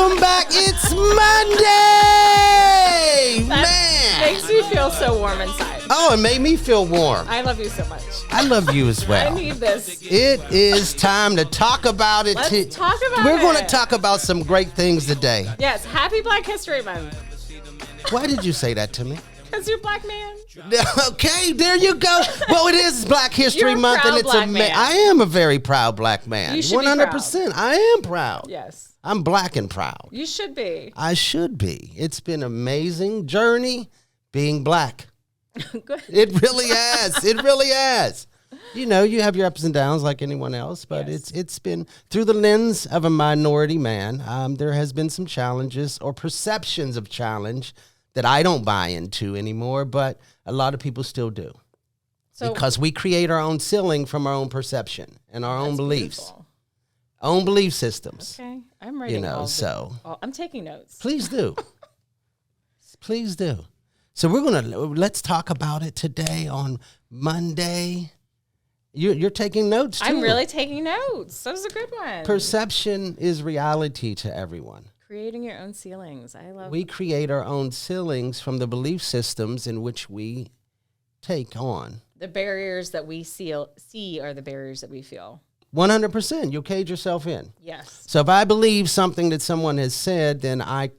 Welcome back. It's Monday. That makes me feel so warm inside. Oh, it made me feel warm. I love you so much. I love you as well. I need this. It is time to talk about it. Let's talk about We're it. going to talk about some great things today. Yes, happy Black History Month. Why did you say that to me? Because you're a black man. Okay, there you go. Well, it is Black History You're a Month, proud and it's black man. I am a very proud black man. You should be 100%. I am proud. Yes. I'm black and proud. You should be. I should be. It's been an amazing journey being black. Good. It really has. It really has. You know, you have your ups and downs like anyone else, but Yes. it's been through the lens of a minority man. There has been some challenges or perceptions of challenge that I don't buy into anymore, but a lot of people still do. So, Because we create our own ceiling from our own perception and our own that's beliefs, beautiful. own belief systems. Okay, I'm writing all so I'm taking notes. please do. Please do. So let's talk about it today on Monday. You're taking notes too. I'm really taking notes. That was a good one. Perception is reality to everyone. Creating your own ceilings. I love We create our own ceilings from the belief systems in which we take on. the barriers that we see are the barriers that we feel. 100%. You'll cage yourself in. Yes. So if I believe something that someone has said, then I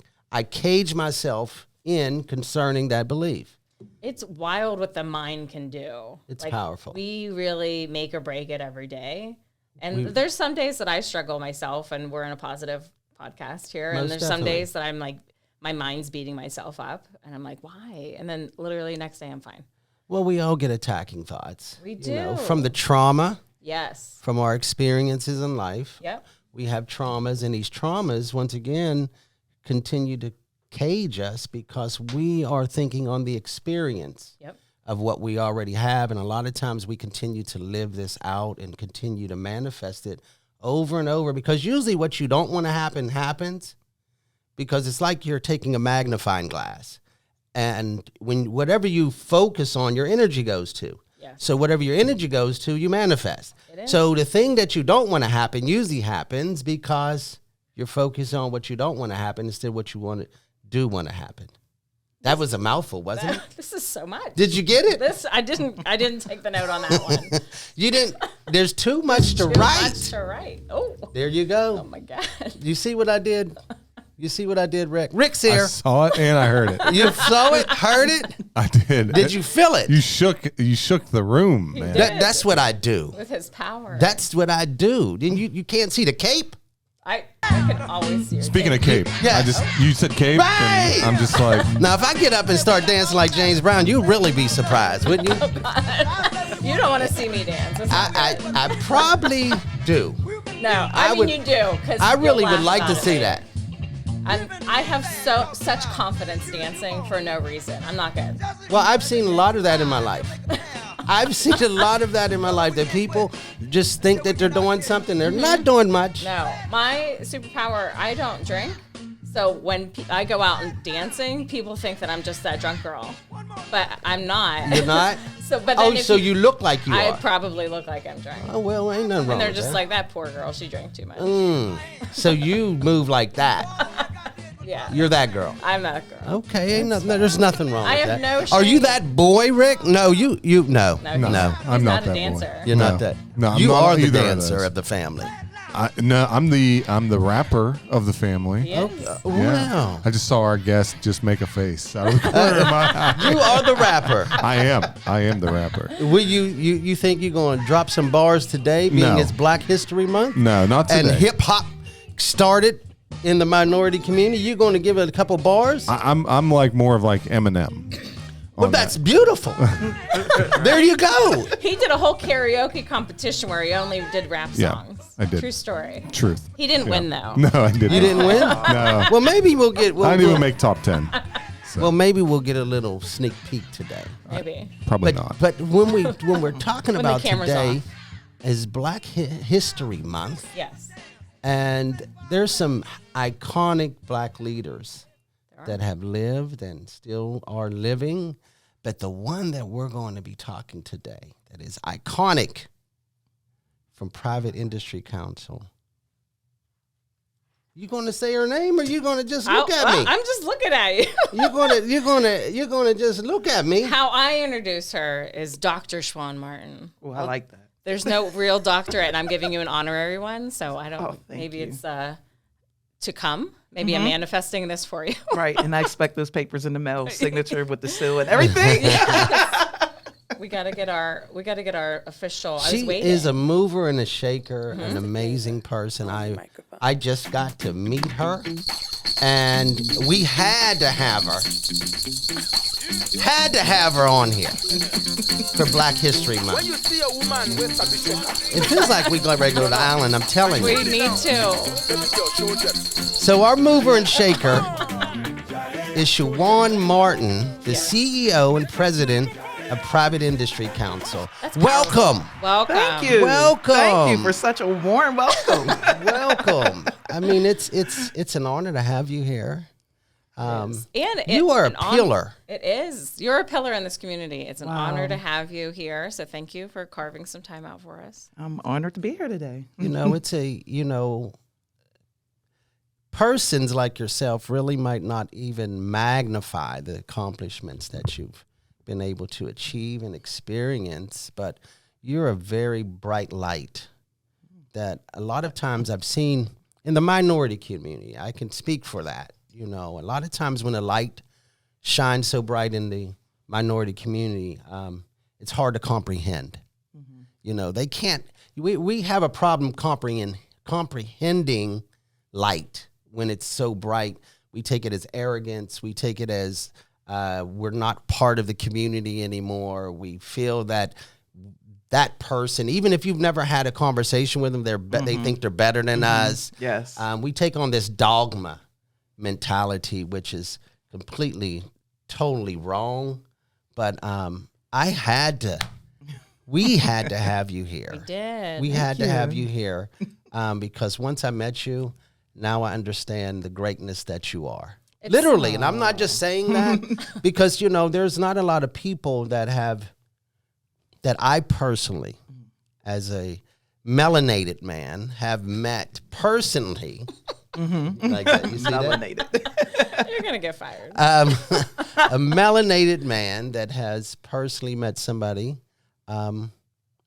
cage myself in concerning that belief. It's wild what the mind can do. It's powerful. We really make or break it every day. And there's some days that I struggle myself, and we're in a positive podcast here. Most And there's definitely. some days that I'm like, my mind's beating myself up, and I'm like, why? And then literally next day I'm fine. Well, we all get attacking thoughts. We You know, do. from the trauma, Yes. from our experiences in life. Yep. We have traumas, and these traumas, once again, continue to cage us because we are thinking on the experience Yep. of what we already have. And a lot of times we continue to live this out and continue to manifest it over and over, because usually what you don't want to happen happens, because it's like you're taking a magnifying glass. And when whatever you focus on, your energy goes to. Yes. So whatever your energy goes to, you manifest. It is. So the thing that you don't want to happen usually happens because you're focused on what you don't want to happen instead of what you want to happen. That was a mouthful, wasn't it? This is so much. Did you get it? I didn't take the note on that one. You didn't. There's too much to Too write. much to write. Oh. There you go. Oh my God. You see what I did? You see what I did, Rick? Rick's I here. saw it and I heard it. You saw it, heard it. I did. Did you feel it? You shook the room, man. did. That's what I do. With his power. That's what I do. Then you can't see the cape. I can always see your Speaking of cape. cape, Yes. you said cape, Right. and I'm just like, Now, if I get up and start dancing like James Brown, you'd really be surprised, wouldn't you? You don't want to see me dance. That's not good. I probably do. No, I mean would- you do. Cause I really you'll would laugh like to about see it. that. I have such confidence dancing for no reason. I'm not good. Well, I've seen a lot of that in my life. I've seen a lot of that in my life, that people just think that they're doing something. They're not doing much. No, my superpower, I don't drink. So when I go out and dancing, people think that I'm just that drunk girl. But I'm not. You're not? But Oh, then if so you look like you I are. probably look like I'm drunk. Oh, well, ain't nothing wrong And they're with just that. like, that poor girl, she drank too much. So you move like that. Yeah. You're that girl. I'm that girl. Okay, ain't nothing, there's nothing wrong I with have that. no Are you shame. that boy, Rick? No, no. No, No. he's I'm not not a that boy. dancer. You're not that. No, I'm you not are the either of dancer those. of the family. No, I'm the rapper of the family. He is. Wow. I just saw our guest just make a face out of the corner of my eye. You are the rapper. I am the rapper. Will you think you're going to drop some bars today, being No. it's Black History Month? No, not today. And hip hop started in the minority community. You're going to give it a couple bars? I'm like more of like Eminem. Well, that's beautiful. There you go. He did a whole karaoke competition where he only did rap Yeah, songs. I did. True story. Truth. He didn't Yeah. win though. No, I didn't. You didn't win? No. Well, maybe we'll get. I didn't even make top 10. Well, maybe we'll get a little sneak peek today. Maybe. Probably But not. but when we're talking When the about camera's today off. is Black History Month, Yes. and there's some iconic Black leaders that have lived and still are living. But the one that we're going to be talking today that is iconic from Private Industry Council You going to say her name, or you going to just look at me? I'm just looking at you. You're gonna just look at me. How I introduce her is Dr. Shujuane Martin. Well, I like that. There's no real doctorate, and I'm giving you an honorary one, so I don't. Maybe it's to come. Maybe I'm manifesting this for you. Right, and I expect those papers in the mail, signature with the seal and everything. We gotta get our official. She is a mover and a shaker, an amazing person. I just got to meet her, and we had to have her. Had to have her on here for Black History Month. When you see a woman with a It feels like we got ready to go to the island. I'm telling you. We need to. So our mover and shaker is Shujuane Martin, the CEO and president of Private Industry Council. Welcome. Welcome. Thank you. Welcome. Thank you for such a warm welcome. Welcome. I mean, it's an honor to have you here. And you are a pillar. It is. You're a pillar in this community. It's an honor to have you here. So thank you for carving some time out for us. I'm honored to be here today. Persons like yourself really might not even magnify the accomplishments that you've been able to achieve and experience, but you're a very bright light that a lot of times I've seen in the minority community. I can speak for that. A lot of times when a light shines so bright in the minority community, it's hard to comprehend. They can't. We have a problem comprehending light when it's so bright. We take it as arrogance. We take it as we're not part of the community anymore. We feel that person, even if you've never had a conversation with them, they think they're better than us. Yes. We take on this dogma mentality, which is completely, totally wrong. But we had to have you here. We did. We had to have you here because once I met you, now I understand the greatness that you are. Literally, and I'm not just saying that because, there's not a lot of people that I personally, as a melanated man, have met personally. Like that. You see Melanated. You're going to get fired. a melanated man that has personally met somebody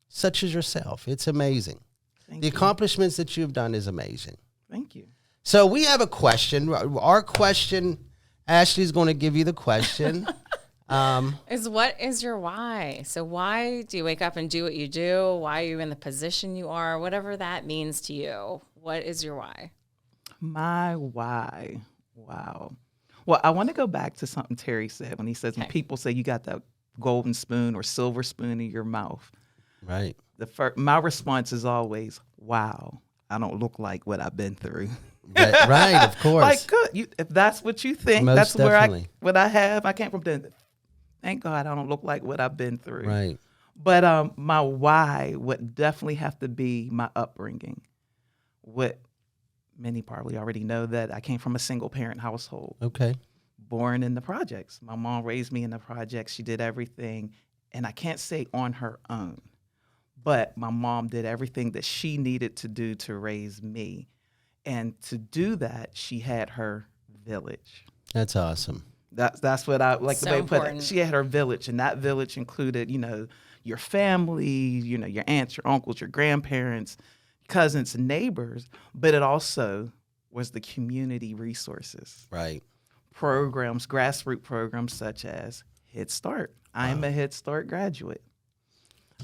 such as yourself. It's amazing. Thank The you. accomplishments that you've done is amazing. Thank you. So we have a question. Our question, Ashley's going to give you the question. What is your why? So why do you wake up and do what you do? Why are you in the position you are? Whatever that means to you. What is your why? My why. Wow. Well, I want to go back to something Terry said when he says, when people say you got that golden spoon or silver spoon in your mouth. Right. My response is always, wow, I don't look like what I've been through. Right, of course. Like, good. If that's what you think, Most that's definitely. what I have. I came from the, thank God I don't look like what I've been through. Right. But my why would definitely have to be my upbringing. What many probably already know, that I came from a single parent household. Okay. Born in the projects. My mom raised me in the projects. She did everything. And I can't say on her own, but my mom did everything that she needed to do to raise me. And to do that, she had her village. That's awesome. That's what I like, So the way to put it. important. She had her village, and that village included, your family, your aunts, your uncles, your grandparents, cousins, and neighbors, but it also was the community resources. Right. Programs, grassroots programs such as Head Start. I'm a Head Start graduate.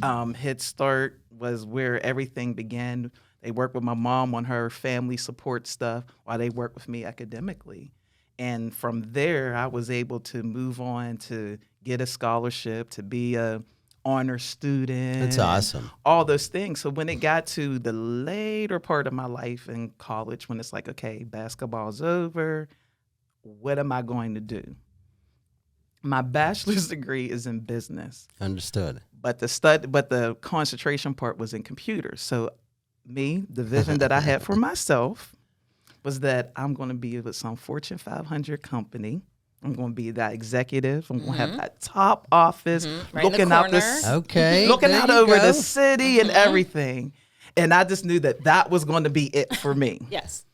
Head Start was where everything began. They worked with my mom on her family support stuff while they worked with me academically. And from there, I was able to move on to get a scholarship, to be a honor student. That's awesome. All those things. So when it got to the later part of my life in college, when it's like, okay, basketball's over, what am I going to do? My bachelor's degree is in business. Understood. But the concentration part was in computers. So the vision that I had for myself was that I'm going to be with some Fortune 500 company. I'm going to be that executive. I'm going to have that top office, Right in the looking out Okay. looking there out you over go. the city and everything. And I just knew that was going to be it for me. Yes.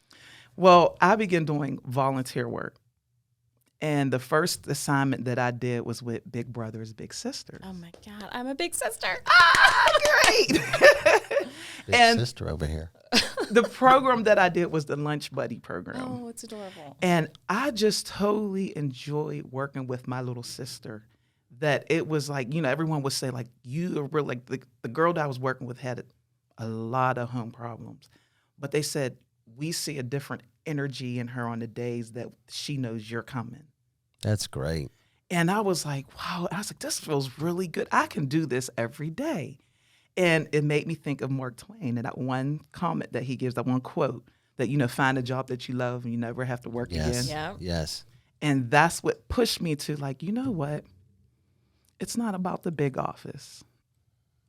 Well, I began doing volunteer work. And the first assignment that I did was with Big Brothers Big Sisters. Oh my God, I'm a big sister. Great. Big And sister over here. the program that I did was the Lunch Buddy program. Oh, it's adorable. And I just totally enjoyed working with my little sister. That it was like, everyone would say, like, you are really, like, the girl that I was working with had a lot of home problems. But they said, we see a different energy in her on the days that she knows you're coming. That's great. And I was like, wow. I was like, this feels really good. I can do this every day. And it made me think of Mark Twain and that one comment that he gives, that one quote that, find a job that you love and you never have to work again. Yeah. Yes. And that's what pushed me to, like, you know what? It's not about the big office.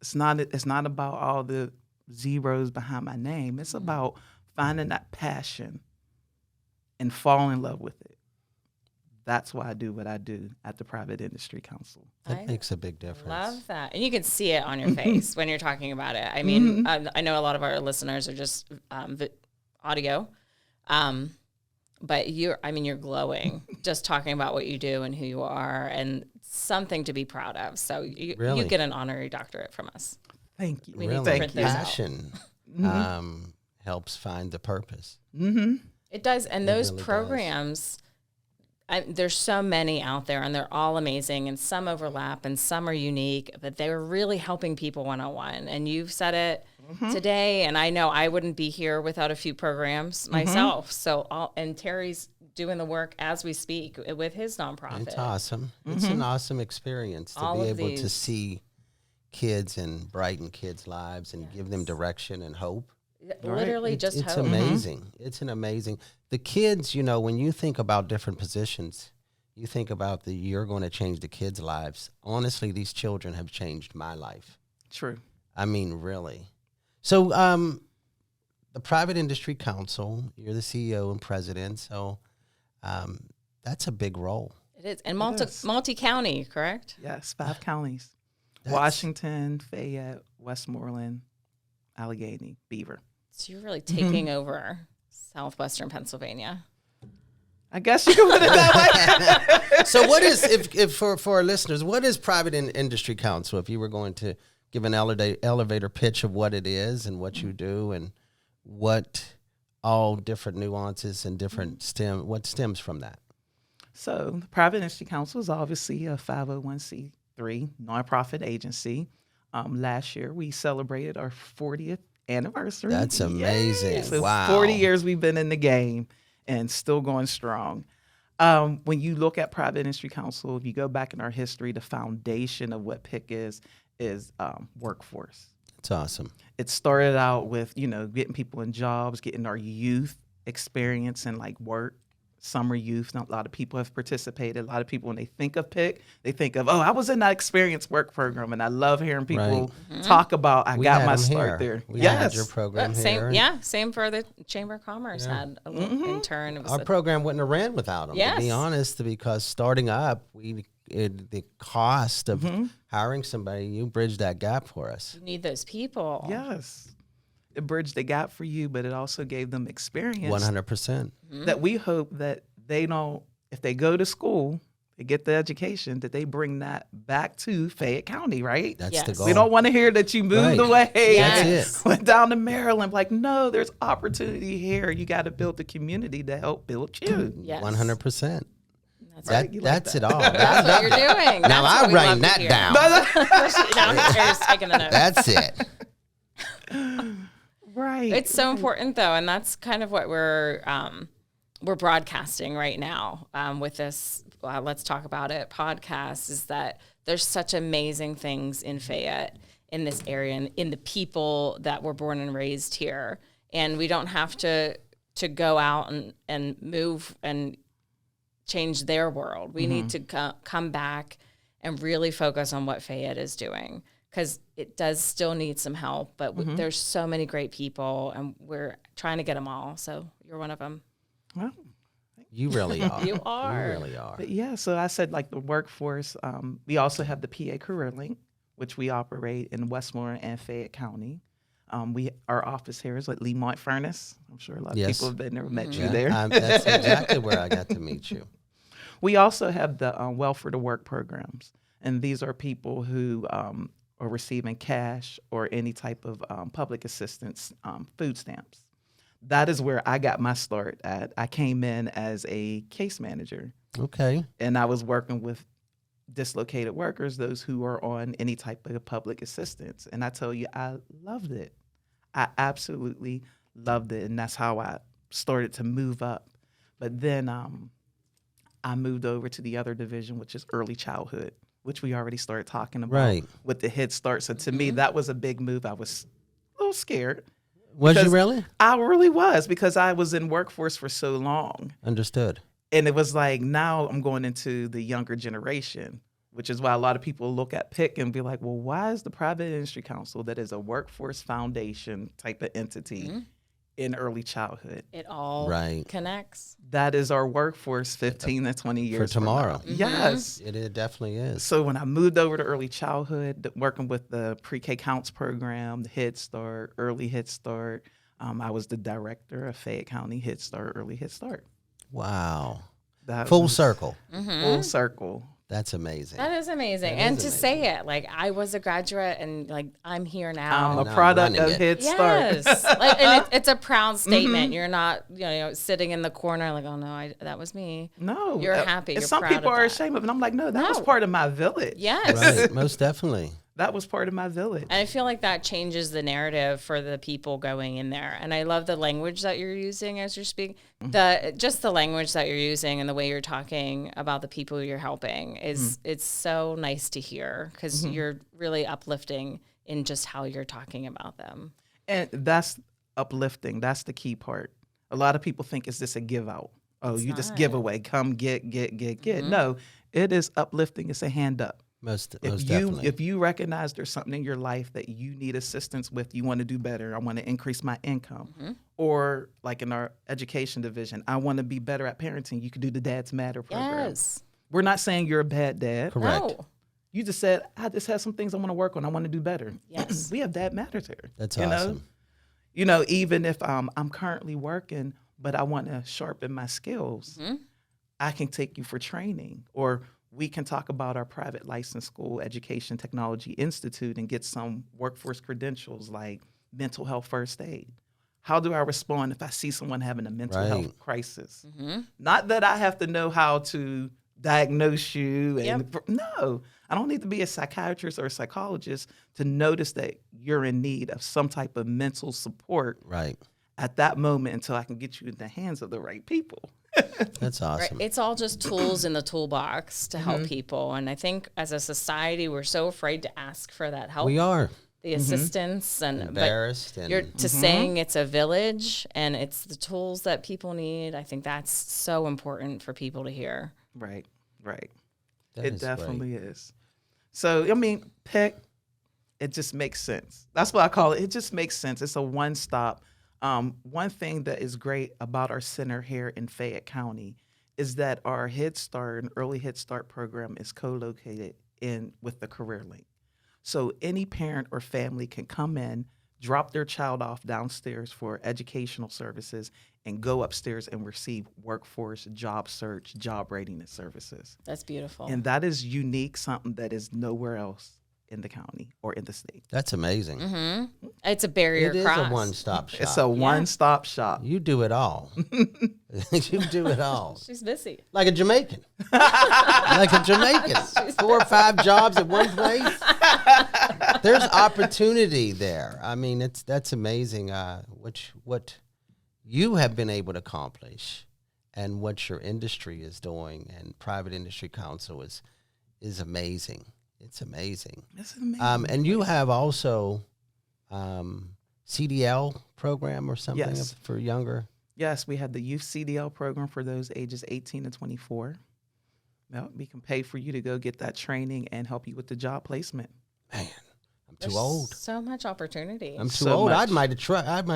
It's not about all the zeros behind my name. It's about finding that passion and fall in love with it. That's why I do what I do at the Private Industry Council. That makes a big difference. Love that. And you can see it on your face when you're talking about it. I mean, I know a lot of our listeners are just audio, but you're glowing just talking about what you do and who you are, and something to be proud of. So you get an honorary doctorate from us. Thank you. We need to Really, print those out. passion helps find the purpose. Mm-hmm. It does. And those really does. programs, there's so many out there, and they're all amazing, and some overlap and some are unique, but they're really helping people one-on-one. And you've said it today, and I know I wouldn't be here without a few programs myself. So, and Terry's doing the work as we speak with his nonprofit. It's awesome. It's an awesome experience to All be of able to these. see kids and brighten kids' lives and give them direction and hope. Literally just It's hope. amazing. It's an amazing. The kids, when you think about different positions, you think about you're going to change the kids' lives. Honestly, these children have changed my life. True. I mean, really. So, the Private Industry Council, you're the CEO and president. So, that's a big role. It is. And multi-county, correct? Yes, 5 counties. That's- Washington, Fayette, Westmoreland, Allegheny, Beaver. So you're really taking over southwestern Pennsylvania. I guess you can put it that way. So what is, if for our listeners, what is Private Industry Council? If you were going to give an elevator pitch of what it is and what you do and what all different nuances and different what stems from that? So the Private Industry Council is obviously a 501c3 nonprofit agency. Last year we celebrated our 40th anniversary. That's amazing. Yay. So Wow. 40 years we've been in the game and still going strong. When you look at Private Industry Council, if you go back in our history, the foundation of what PIC is workforce. It's awesome. It started out with, getting people in jobs, getting our youth experience in like work, summer youth. Not a lot of people have participated. A lot of people, when they think of PIC, they think of, I was in that experience work program. And I love hearing people talk about, I We got had my them start here. there. We Yes. had your program Same, here. same for the Chamber of Commerce had a little intern. It was Our program wouldn't have ran without them, to be Yes. honest, because starting up, the cost of hiring somebody, you bridged that gap for us. you need those people. Yes. It bridged the gap for you, but it also gave them experience 100%. that we hope that they don't, if they go to school, they get the education, that they bring that back to Fayette County, right? That's Yes. the goal. We don't want to hear that you moved Right. away. Yes. That's Went down to Maryland. Like, no, there's opportunity here. You got to build the community to help build you. Yes. 100%. That's That, You like that's that. it all. That's what you're doing. Now That's I what we write love to that hear. down. Now Terry's taking a note. That's it. Right. It's so important though, and that's kind of what we're broadcasting right now with this Let's Talk About It podcast, is that there's such amazing things in Fayette, in this area, and in the people that were born and raised here. And we don't have to go out and move and change their world. We need to come back and really focus on what Fayette is doing, because it does still need some help, but there's so many great people, and we're trying to get them all. So you're one of them. Well, You really are. You are. You really are. but yeah, so I said like the workforce. We also have the PA Career Link, which we operate in Westmoreland and Fayette County. Our office here is at Lemont Furnace. I'm sure a lot of Yes. people have been there, met you Yeah, there. that's exactly where I got to meet you. We also have the Welfare to Work programs, and these are people who are receiving cash or any type of public assistance, food stamps. That is where I got my start at. I came in as a case manager, Okay. and I was working with dislocated workers, those who are on any type of public assistance. And I tell you, I loved it. I absolutely loved it, and that's how I started to move up. But then I moved over to the other division, which is early childhood, which we already started talking about Right. with the Head Start. So to me, that was a big move. I was a little scared. Was you Because really? I really was, because I was in workforce for so long. Understood. And it was like, now I'm going into the younger generation, which is why a lot of people look at PIC and be like, well, why is the Private Industry Council, that is a workforce foundation type of entity, in early childhood? It all Right. connects. That is our workforce 15 to 20 years from tomorrow. now. Yes. It definitely is. So when I moved over to early childhood, working with the Pre-K Counts program, the Head Start, Early Head Start, I was the director of Fayette County Head Start, Early Head Start. Wow. That Full was circle. Full circle. That's amazing. That is amazing. That And is to say it, like, I was a graduate and like I'm here now. I'm And a I'm product running of it. Head Start. Yes. Like, and it's a proud statement. You're not, sitting in the corner like, oh no, that was me. No. You're happy. And You're some proud people of are that. ashamed of it. And I'm like, no, that was No. part of my village. Yes. Right. Most definitely. That was part of my village. And I feel like that changes the narrative for the people going in there. And I love the language that you're using as you're speaking. Just the language that you're using and the way you're talking about the people you're helping is it's so nice to hear, because you're really uplifting in just how you're talking about them. And that's uplifting. That's the key part. A lot of people think, is this a give out? Oh, you just give away. Come get. No, it is uplifting. It's a hand up. Most If definitely. you recognize there's something in your life that you need assistance with, you want to do better, I want to increase my income. Or like in our education division, I want to be better at parenting. You could do the Dads Matter program. Yes. We're not saying you're a bad dad. Correct. No. You just said, I just have some things I want to work on. I want to do better. Yes. We have Dad Matters here. That's you awesome. Know, even if I'm currently working, but I want to sharpen my skills, I can take you for training. Or we can talk about our private license school, Education Technology Institute, and get some workforce credentials like mental health first aid. How do I respond if I see someone having a mental health crisis? Not that I have to know how to diagnose you. And no, I don't need to be a psychiatrist or a psychologist to notice that you're in need of some type of mental support Right. at that moment until I can get you in the hands of the right people. That's awesome. Right. It's all just tools in the toolbox to help people. And I think as a society, we're so afraid to ask for that help. We are the assistance and embarrassed. but And you're to saying it's a village and it's the tools that people need. I think that's so important for people to hear. Right. that It is definitely great. is. So, I mean, PIC, it just makes sense. That's what I call it. It just makes sense. It's a one-stop. One thing that is great about our center here in Fayette County is that our Head Start and Early Head Start program is co-located with the Career Link. So any parent or family can come in, drop their child off downstairs for educational services, and go upstairs and receive workforce, job search, job readiness services. That's beautiful. And that is unique, something that is nowhere else in the county or in the state. That's amazing. It's a barrier It is cross. a one-stop shop. It's a one-stop shop. You do it all. You do it all. She's busy. Like a Jamaican. Like a Jamaican. 4 or 5 jobs at one place. There's opportunity there. I mean, that's amazing. What you have been able to accomplish, and what your industry is doing, and Private Industry Council is amazing. It's amazing. It's amazing. And you have also CDL program or something Yes. for younger. Yes, we have the youth CDL program for those ages 18 to 24. Now, we can pay for you to go get that training and help you with the job placement. Man, I'm too There's old. So much opportunity. I'm too so old. much. I might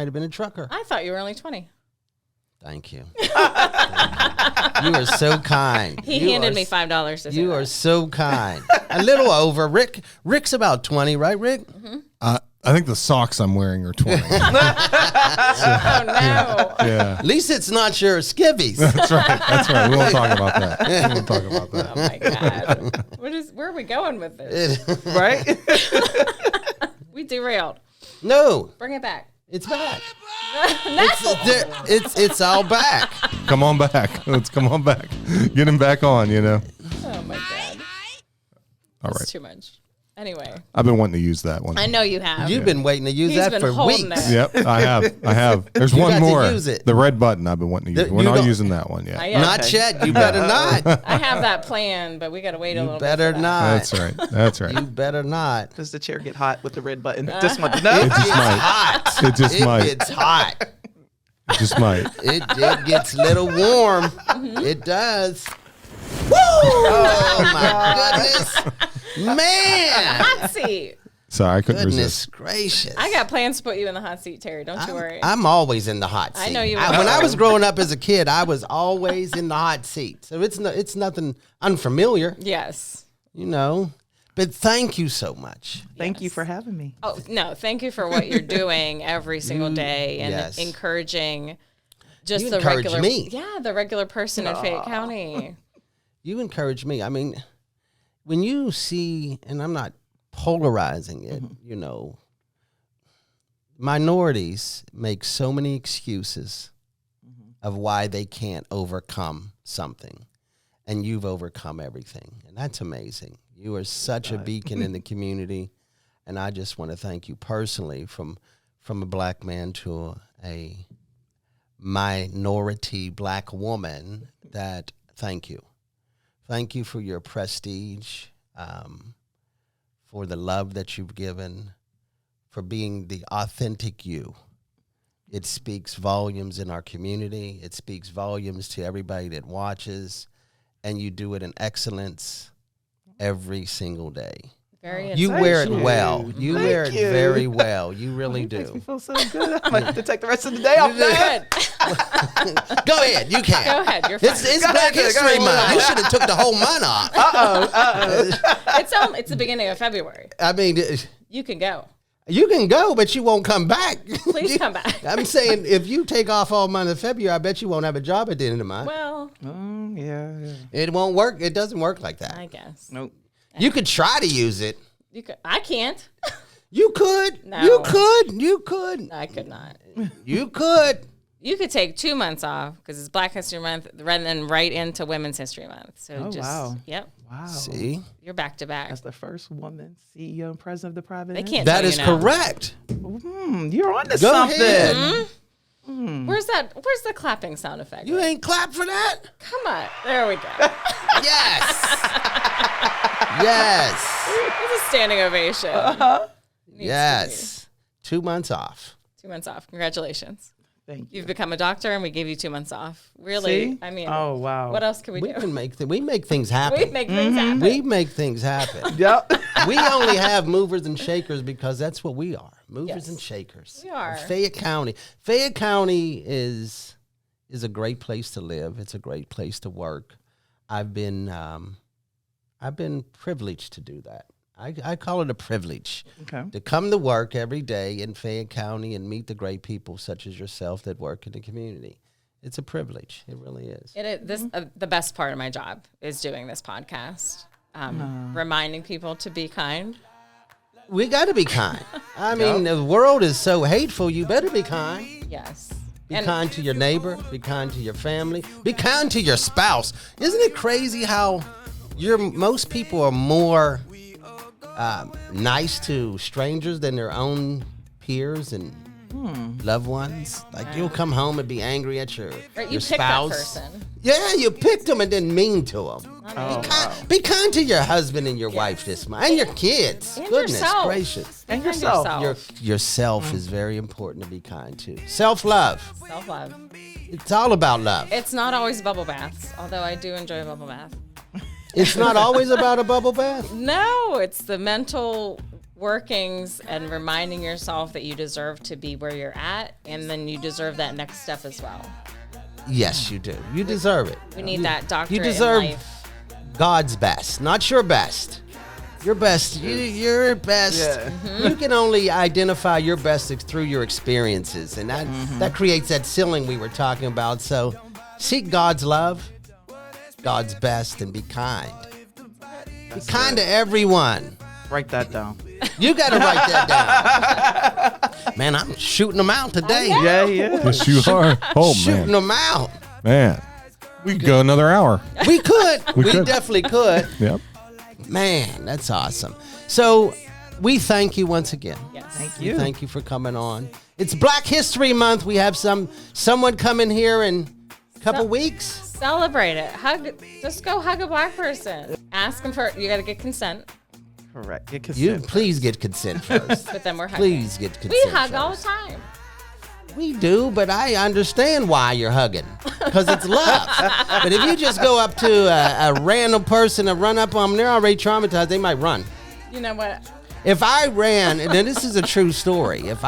have been a trucker. I thought you were only 20. Thank you. You are so kind. He You handed are me $5 to say You that. are so kind. A little over. Rick's about 20, right, Rick? I think the socks I'm wearing are 20. Oh no. Yeah. At least it's not your skivvies. That's right. That's right. We won't talk about that. We won't talk about that. Oh my God. Where are we going with this? Right? We derailed. No, Bring it back. it's back. No. It's all back. Come on back. Let's come on back. Get him back on, Oh my God. All It's right. too much. Anyway, I've been wanting to use that one. I know you have. You've been waiting to use He's that been for holding weeks. it. Yep, I have. There's You one got to more. use it. The red button I've been wanting to use. We're You not don't- using that one yet. Not Okay. yet. You better not. I have that plan, but we got to wait a You little better bit. not. That's right. That's right. You better not. Does the chair get hot with the red button? Just want to know. It just It's might. hot. It just might. It's hot. It just might. It gets a little warm. It does. Woo! Oh my goodness, man! Hot seat. Sorry, I couldn't Goodness resist. gracious! I got plans to put you in the hot seat, Terry. Don't you worry. I'm always in the hot seat. I know you When are. I was growing up as a kid, I was always in the hot seat. So it's nothing unfamiliar, Yes. But thank you so much. Thank you Yes. for having me. Oh, no. Thank you for what you're doing every single day and yes. encouraging just You the encourage regular me. Yeah, the regular person in Fayette County. You encourage me. I mean, when you see, and I'm not polarizing it, minorities make so many excuses of why they can't overcome something. And you've overcome everything. And that's amazing. You are such a beacon in the community. And I just want to thank you personally from a black man to a minority black woman that thank you. Thank you for your prestige, for the love that you've given, for being the authentic you. It speaks volumes in our community. It speaks volumes to everybody that watches, and you do it in excellence every single day. Very You wear it you. well. You Thank wear it you. very well. You really It makes me do. feel so good. I might have to take the rest of the day off now. good. Go ahead. You can. Go ahead. You're fine. It's Go Black ahead, go History ahead. Month. You should have took the whole month off. It's the beginning of February. I mean, You can go. you can go, but you won't come back. Please come back. I'm saying if you take off all month of February, I bet you won't have a job at the end of the month. Well, Yeah. It won't work. It doesn't work like that. I guess. Nope. You could try to use it. You could. I can't. You could. No. You could. You could. I could not. You could. You could take 2 months off because it's Black History Month, rather than right into Women's History Month. So Oh, wow. Yep, Wow. See? you're back to back. That's the first woman CEO and president of the private. They entity. can't. That tell is you no. correct. You're on to Go something. ahead. Where's the clapping sound effect? You ain't clapped for that? Come on. There we go. Yes. Yes. It's a standing ovation. Yes. 2 months off. 2 months off. Congratulations. Thank you. You've become a doctor, and we gave you 2 months off. Really? See? I mean, Oh, wow. what else can we We do? can make we make things happen. We make things happen. We make things happen. Yep. We only have movers and shakers because that's what we are. Movers Yes. and shakers. We are. Fayette County. Fayette County is a great place to live. It's a great place to work. I've been privileged to do that. I call it a privilege Okay. to come to work every day in Fayette County and meet the great people such as yourself that work in the community. It's a privilege. It really is. It is this the best part of my job is doing this podcast, reminding people to be kind. We got to be kind. I mean, the world is so hateful. You better be kind. Yes. Be kind to your neighbor. Be kind to your family. Be kind to your spouse. Isn't it crazy how most people are more nice to strangers than their own peers and loved ones? Like you'll come home and be angry at your Right, you your pick that spouse. person. Yeah, you picked them and then mean to them. Be kind to your husband and your wife this month, and your kids. And Goodness yourself. gracious. And Kind yourself. Yourself is very important to be kind to. Self-love. Self-love. It's all about love. It's not always bubble baths, although I do enjoy a bubble bath. It's not always about a bubble bath. No, it's the mental workings and reminding yourself that you deserve to be where you're at, and then you deserve that next step as well. Yes, you do. You deserve it. We need that doctorate You deserve in life. God's best, not your best. Your best. Your best. Yeah. You can only identify your best through your experiences, and that creates that ceiling we were talking about. So, seek God's love, God's best, and be kind. Be kind to everyone. Write that down. You got to write that down. Man, I'm shooting them out today. Yeah. Yes, you are. Oh, Shooting man. them out. Man. We could go another hour. We could. We We could. definitely could. Yep. Man, that's awesome. So we thank you once again. Yes. Thank We you. thank you for coming on. It's Black History Month. We have someone coming here in a couple weeks. Celebrate it. Just go hug a Black person. Ask them for. You got to get consent. Correct. Get You consent. please get consent first. But then we're hugging. Please get consent. We hug all the first. time. We do, but I understand why you're hugging, because it's love. But if you just go up to a random person and run up on them, they're already traumatized. They might run. You know what? If I ran, and this is a true story, if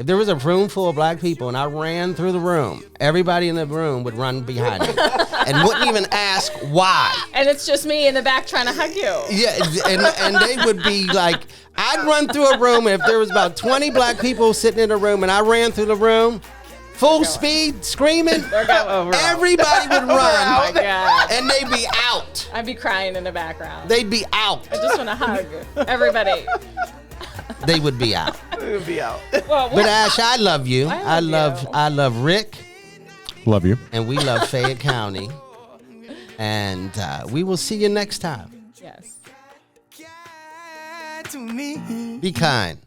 there was a room full of Black people and I ran through the room, everybody in the room would run behind me and wouldn't even ask why. And it's just me in the back trying to hug you. Yeah, and they would be like, I'd run through a room, and if there was about 20 Black people sitting in a room and I ran through the room, full speed, screaming, everybody would Oh run my God. and they'd be out. I'd be crying in the background. They'd be out. I just want to hug everybody. They would be out. We'll be out. Well, But Ash, I love you. I love you. I love Rick, Love you. and we love Fayette County. And we will see you next time. yes. Be kind.